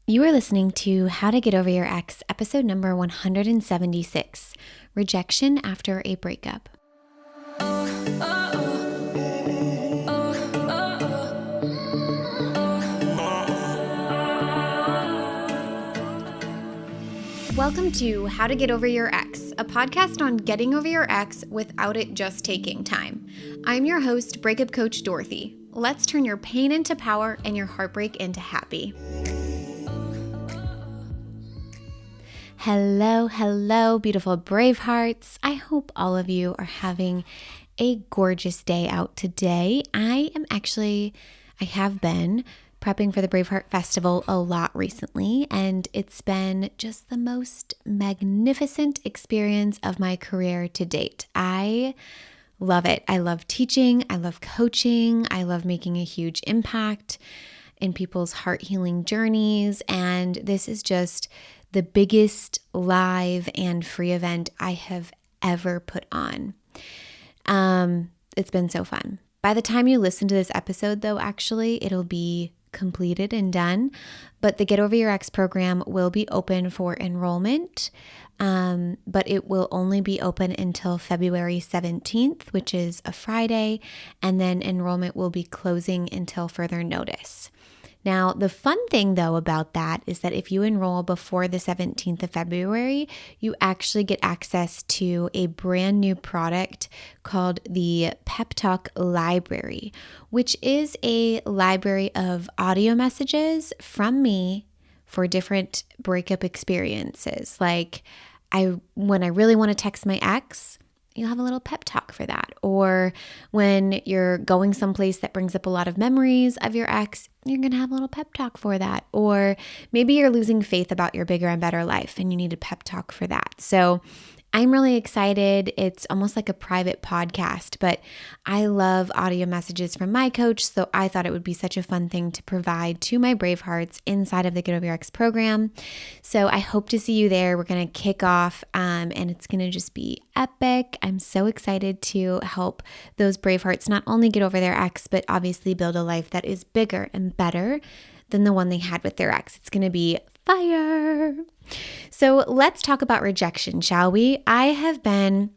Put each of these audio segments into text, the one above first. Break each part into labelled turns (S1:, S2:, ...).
S1: You are listening to How to Get Over Your Ex, episode number 176, Rejection After a Breakup. Welcome to How to Get Over Your Ex, a podcast on getting over your ex without it just taking time. I'm your host, breakup coach Dorothy. Let's turn your pain into power and your heartbreak into happy. Hello, beautiful Bravehearts. I hope all of you are having a gorgeous day out today. I have been prepping for the Braveheart Festival a lot recently, and it's been just the most magnificent experience of my career to date. I love it. I love teaching. I love coaching. I love making a huge impact in people's heart healing journeys, and this is just the biggest live and free event I have ever put on. It's been so fun. By the time you listen to this episode, though, actually, it'll be completed and done. But the Get Over Your Ex program will be open for enrollment, but it will only be open until February 17th, which is a Friday, and then enrollment will be closing until further notice. Now, the fun thing, though, about that is that if you enroll before the 17th of February, you actually get access to a brand new product called the Pep Talk Library, which is a library of audio messages from me for different breakup experiences. Like when I really want to text my ex, you'll have a little pep talk for that. Or when you're going someplace that brings up a lot of memories of your ex, you're going to have a little pep talk for that. Or maybe you're losing faith about your bigger and better life and you need a pep talk for that. So I'm really excited. It's almost like a private podcast, but I love audio messages from my coach, so I thought it would be such a fun thing to provide to my Bravehearts inside of the Get Over Your Ex program. So I hope to see you there. We're going to kick off, and it's going to just be epic. I'm so excited to help those Bravehearts not only get over their ex, but obviously build a life that is bigger and better than the one they had with their ex. It's going to be fire. So let's talk about rejection, shall we? I have been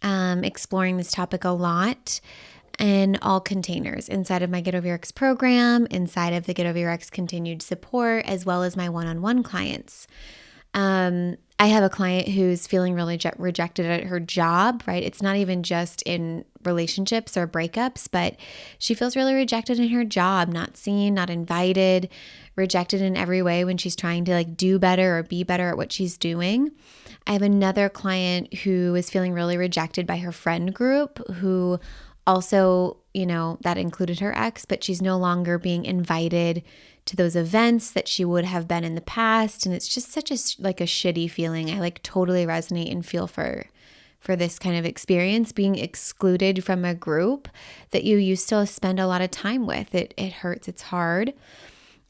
S1: exploring this topic a lot in all containers, inside of my Get Over Your Ex program, inside of the Get Over Your Ex continued support, as well as my one-on-one clients. I have a client who's feeling really rejected at her job, right? It's not even just in relationships or breakups, but she feels really rejected in her job, not seen, not invited, rejected in every way when she's trying to do better or be better at what she's doing. I have another client who is feeling really rejected by her friend group who also, that included her ex, but she's no longer being invited to those events that she would have been in the past. And it's just such a shitty feeling. I totally resonate and feel for this kind of experience, being excluded from a group that you used to spend a lot of time with. It hurts. It's hard.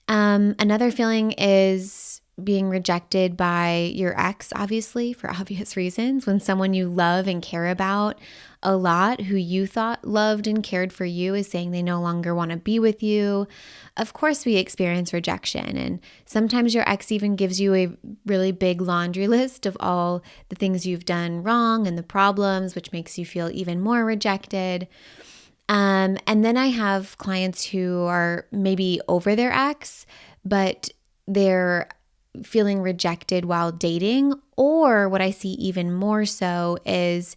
S1: Another feeling is being rejected by your ex, obviously, for obvious reasons. When someone you love and care about a lot, who you thought loved and cared for you, is saying they no longer want to be with you. Of course, we experience rejection. And sometimes your ex even gives you a really big laundry list of all the things you've done wrong and the problems, which makes you feel even more rejected. And then I have clients who are maybe over their ex, but they're feeling rejected while dating. Or what I see even more so is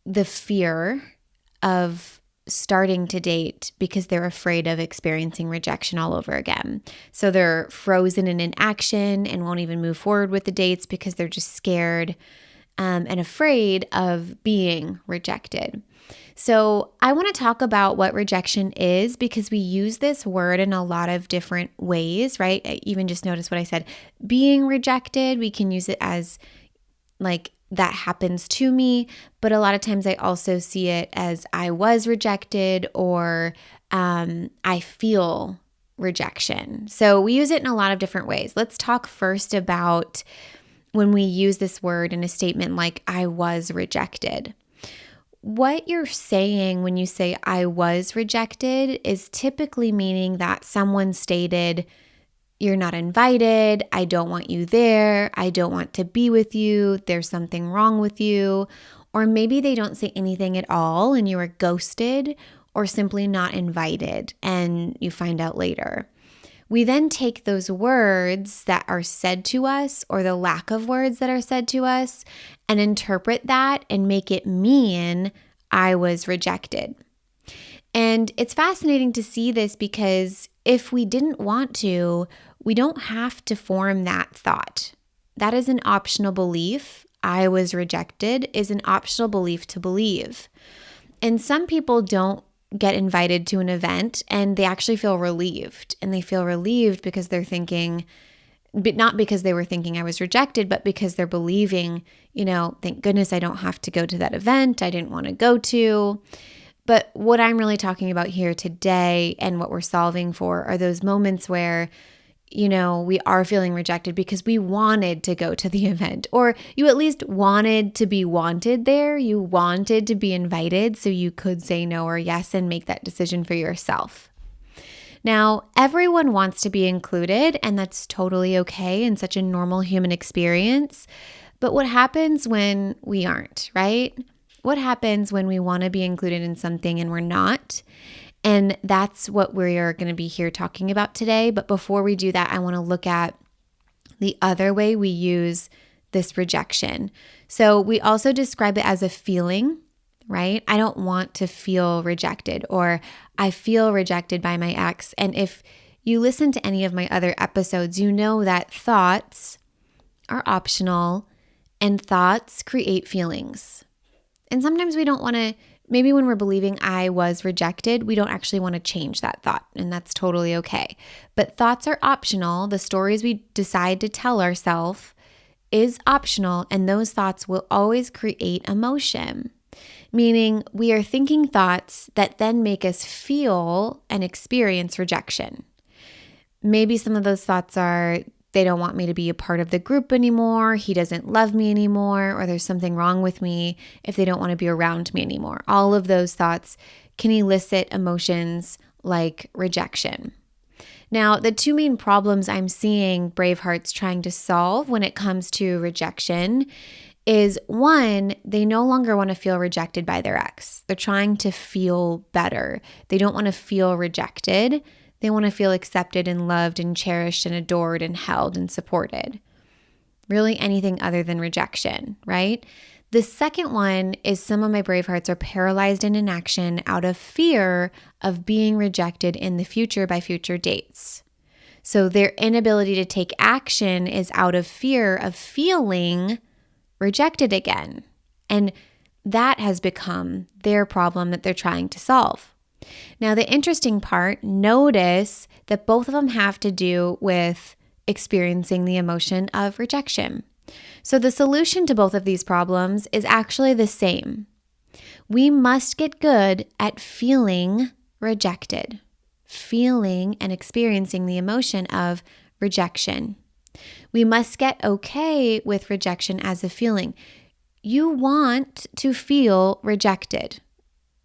S1: the fear of starting to date because they're afraid of experiencing rejection all over again. So they're frozen in inaction and won't even move forward with the dates because they're just scared and afraid of being rejected. So I want to talk about what rejection is, because we use this word in a lot of different ways, right? Even just notice what I said. Being rejected, we can use it as that happens to me, but a lot of times I also see it as I was rejected, or I feel rejection. So we use it in a lot of different ways. Let's talk first about when we use this word in a statement like I was rejected. What you're saying when you say I was rejected is typically meaning that someone stated you're not invited. I don't want you there. I don't want to be with you. There's something wrong with you. Or maybe they don't say anything at all and you are ghosted or simply not invited and you find out later. We then take those words that are said to us or the lack of words that are said to us and interpret that and make it mean I was rejected. And it's fascinating to see this because if we didn't want to, we don't have to form that thought. That is an optional belief. I was rejected is an optional belief to believe. And some people don't get invited to an event and they actually feel relieved. And they feel relieved because they're thinking, but not because they were thinking I was rejected, but because they're believing, thank goodness I don't have to go to that event I didn't want to go to. But what I'm really talking about here today and what we're solving for are those moments where, we are feeling rejected because we wanted to go to the event, or you at least wanted to be wanted there. You wanted to be invited so you could say no or yes and make that decision for yourself. Now, everyone wants to be included, and that's totally okay and such a normal human experience. But what happens when we aren't, right? What happens when we want to be included in something and we're not? And that's what we are going to be here talking about today. But before we do that, I want to look at the other way we use this rejection. So we also describe it as a feeling, right? I don't want to feel rejected, or I feel rejected by my ex. And if you listen to any of my other episodes, you know that thoughts are optional and thoughts create feelings. And sometimes we don't want to, maybe when we're believing I was rejected, we don't actually want to change that thought, and that's totally okay. But thoughts are optional. The stories we decide to tell ourselves is optional, and those thoughts will always create emotion, meaning we are thinking thoughts that then make us feel and experience rejection. Maybe some of those thoughts are, they don't want me to be a part of the group anymore. He doesn't love me anymore, or there's something wrong with me if they don't want to be around me anymore. All of those thoughts can elicit emotions like rejection. Now, the two main problems I'm seeing Bravehearts trying to solve when it comes to rejection is, one, they no longer want to feel rejected by their ex. They're trying to feel better. They don't want to feel rejected. They want to feel accepted and loved and cherished and adored and held and supported. Really anything other than rejection, right? The second one is some of my Bravehearts are paralyzed in inaction out of fear of being rejected in the future by future dates. So their inability to take action is out of fear of feeling rejected again. And that has become their problem that they're trying to solve. Now, the interesting part, notice that both of them have to do with experiencing the emotion of rejection. So the solution to both of these problems is actually the same. We must get good at feeling rejected, feeling and experiencing the emotion of rejection. We must get okay with rejection as a feeling. You want to feel rejected.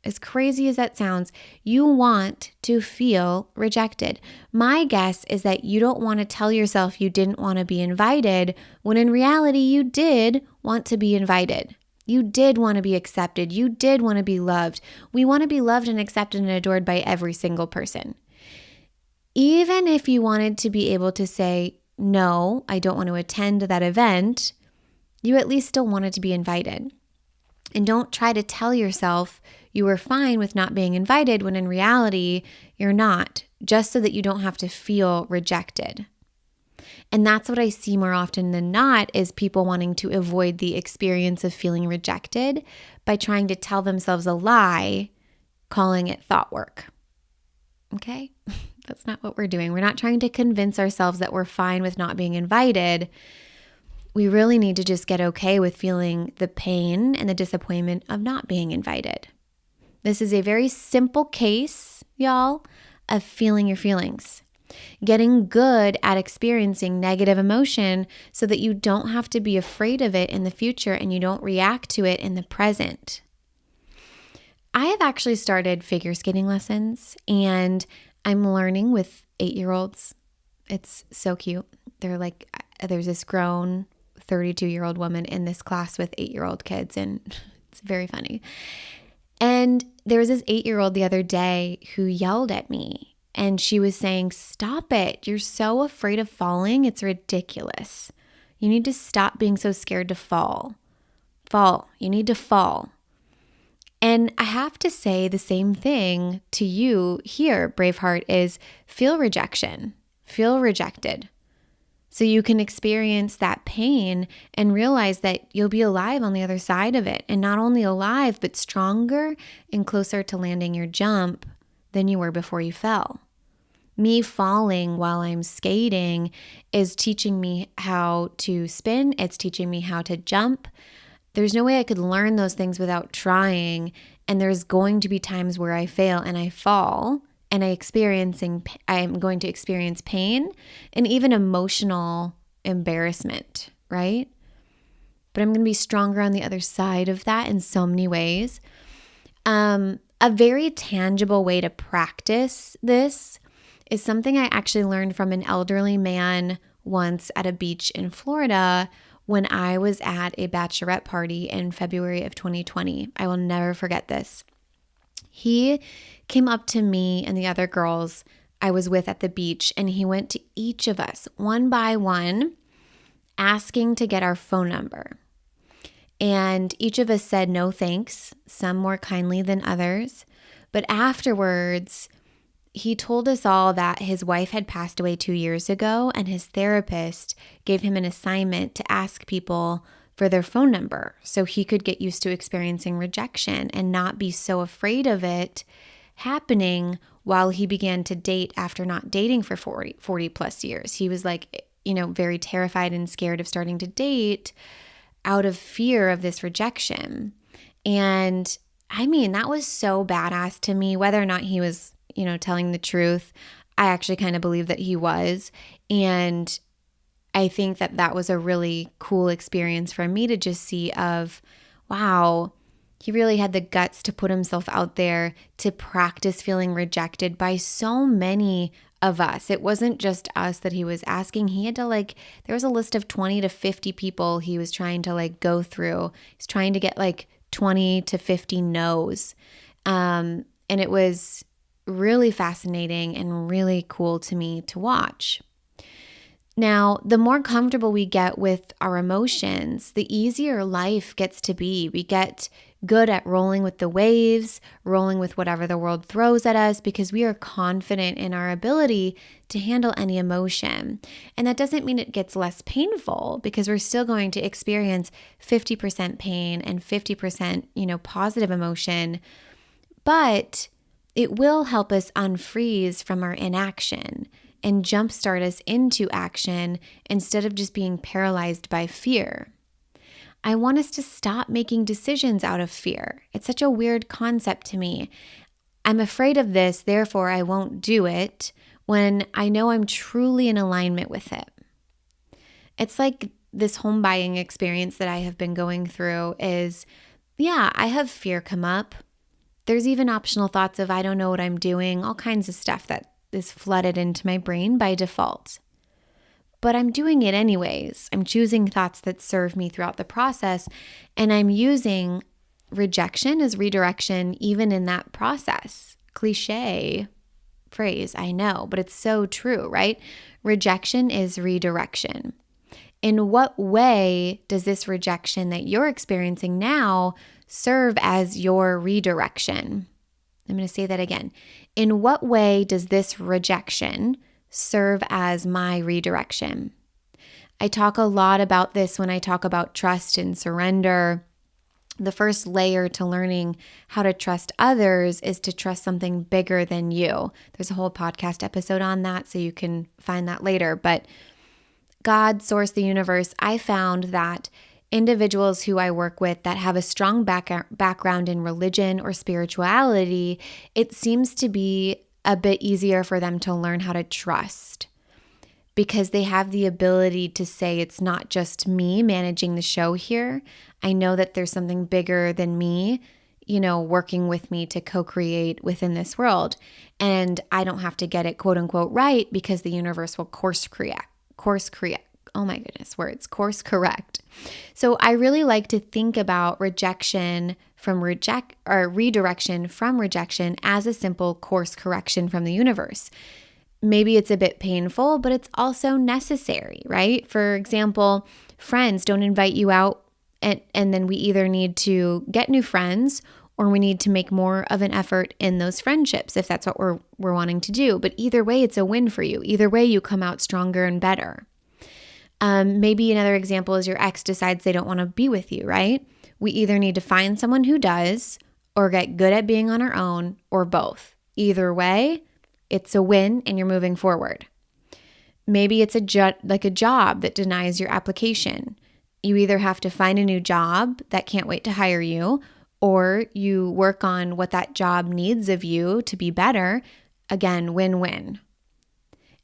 S1: As crazy as that sounds, you want to feel rejected. My guess is that you don't want to tell yourself you didn't want to be invited when in reality you did want to be invited. You did want to be accepted. You did want to be loved. We want to be loved and accepted and adored by every single person. Even if you wanted to be able to say, no, I don't want to attend that event, you at least still wanted to be invited. And don't try to tell yourself you were fine with not being invited when in reality you're not, just so that you don't have to feel rejected. And that's what I see more often than not is people wanting to avoid the experience of feeling rejected by trying to tell themselves a lie, calling it thought work. Okay? That's not what we're doing. We're not trying to convince ourselves that we're fine with not being invited. We really need to just get okay with feeling the pain and the disappointment of not being invited. This is a very simple case, y'all, of feeling your feelings. Getting good at experiencing negative emotion so that you don't have to be afraid of it in the future and you don't react to it in the present. I have actually started figure skating lessons and I'm learning with 8-year-olds. It's so cute. There's this grown 32-year-old woman in this class with 8-year-old kids, and it's very funny. And there was this 8-year-old the other day who yelled at me, and she was saying, "Stop it. You're so afraid of falling. It's ridiculous. You need to stop being so scared to fall. Fall. You need to fall." And I have to say the same thing to you here, Braveheart, is feel rejection, feel rejected. So you can experience that pain and realize that you'll be alive on the other side of it. And not only alive, but stronger and closer to landing your jump than you were before you fell. Me falling while I'm skating is teaching me how to spin. It's teaching me how to jump. There's no way I could learn those things without trying. And there's going to be times where I fail and I fall and I'm going to experience pain and even emotional embarrassment, right? But I'm going to be stronger on the other side of that in so many ways. A very tangible way to practice this is something I actually learned from an elderly man once at a beach in Florida when I was at a bachelorette party in February of 2020. I will never forget this. He came up to me and the other girls I was with at the beach, and he went to each of us one by one, asking to get our phone number. And each of us said no thanks, some more kindly than others. But afterwards, he told us all that his wife had passed away 2 years ago, and his therapist gave him an assignment to ask people for their phone number so he could get used to experiencing rejection and not be so afraid of it happening while he began to date after not dating for 40 plus years. He was very terrified and scared of starting to date out of fear of this rejection. And I mean, that was so badass to me, whether or not he was telling the truth. I actually kind of believe that he was. And I think that that was a really cool experience for me to just see of, wow, he really had the guts to put himself out there to practice feeling rejected by so many of us. It wasn't just us that he was asking. He had to there was a list of 20 to 50 people he was trying to go through. He's trying to get 20 to 50 no's. And it was really fascinating and really cool to me to watch. Now, the more comfortable we get with our emotions, the easier life gets to be. We get good at rolling with the waves, rolling with whatever the world throws at us, because we are confident in our ability to handle any emotion. And that doesn't mean it gets less painful, because we're still going to experience 50% pain and 50%, positive emotion. But it will help us unfreeze from our inaction and jumpstart us into action instead of just being paralyzed by fear. I want us to stop making decisions out of fear. It's such a weird concept to me. I'm afraid of this, therefore I won't do it, when I know I'm truly in alignment with it. It's like this home buying experience that I have been going through is, I have fear come up. There's even optional thoughts of I don't know what I'm doing, all kinds of stuff that is flooded into my brain by default. But I'm doing it anyways. I'm choosing thoughts that serve me throughout the process, and I'm using rejection as redirection even in that process. Cliche phrase, I know, but it's so true, right? Rejection is redirection. In what way does this rejection that you're experiencing now serve as your redirection? I'm going to say that again. In what way does this rejection serve as my redirection? I talk a lot about this when I talk about trust and surrender. The first layer to learning how to trust others is to trust something bigger than you. There's a whole podcast episode on that, so you can find that later. But God, source, the universe, I found that individuals who I work with that have a strong background in religion or spirituality, it seems to be a bit easier for them to learn how to trust, because they have the ability to say, it's not just me managing the show here. I know that there's something bigger than me working with me to co-create within this world. And I don't have to get it quote unquote right because the universe will course correct. Oh my goodness, words, course correct. So I really like to think about redirection from rejection as a simple course correction from the universe. Maybe it's a bit painful, but it's also necessary, right? For example, friends don't invite you out and then we either need to get new friends or we need to make more of an effort in those friendships if that's what we're wanting to do. But either way, it's a win for you. Either way, you come out stronger and better. Maybe another example is your ex decides they don't want to be with you, right? We either need to find someone who does or get good at being on our own or both. Either way, it's a win and you're moving forward. Maybe it's a job that denies your application. You either have to find a new job that can't wait to hire you, or you work on what that job needs of you to be better. Again, win-win.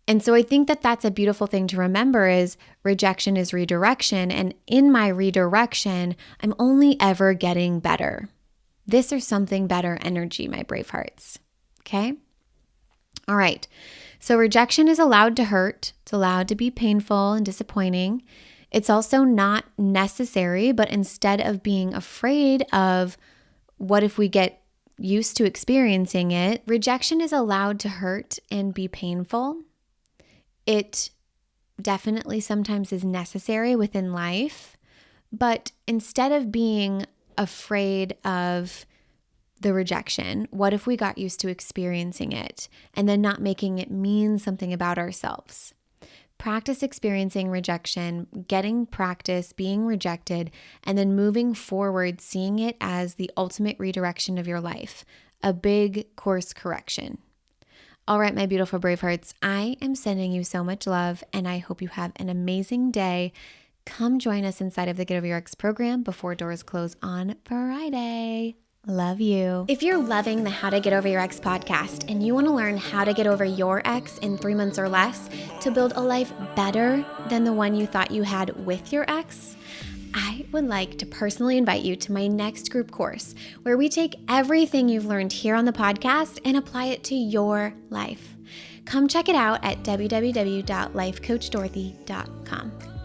S1: And so I think that that's a beautiful thing to remember is rejection is redirection. And in my redirection, I'm only ever getting better. This or something better energy, my Bravehearts. Okay? All right. So rejection is allowed to hurt. It's allowed to be painful and disappointing. It's also not necessary, but instead of being afraid of what if we get used to experiencing it, rejection is allowed to hurt and be painful. It definitely sometimes is necessary within life, but instead of being afraid of the rejection, what if we got used to experiencing it and then not making it mean something about ourselves? Practice experiencing rejection, getting practice being rejected, and then moving forward, seeing it as the ultimate redirection of your life, a big course correction. All right, my beautiful Bravehearts, I am sending you so much love and I hope you have an amazing day. Come join us inside of the Get Over Your Ex program before doors close on Friday. Love you. If you're loving the How to Get Over Your Ex podcast and you want to learn how to get over your ex in 3 months or less to build a life better than the one you thought you had with your ex, I would like to personally invite you to my next group course where we take everything you've learned here on the podcast and apply it to your life. Come check it out at www.lifecoachdorothy.com.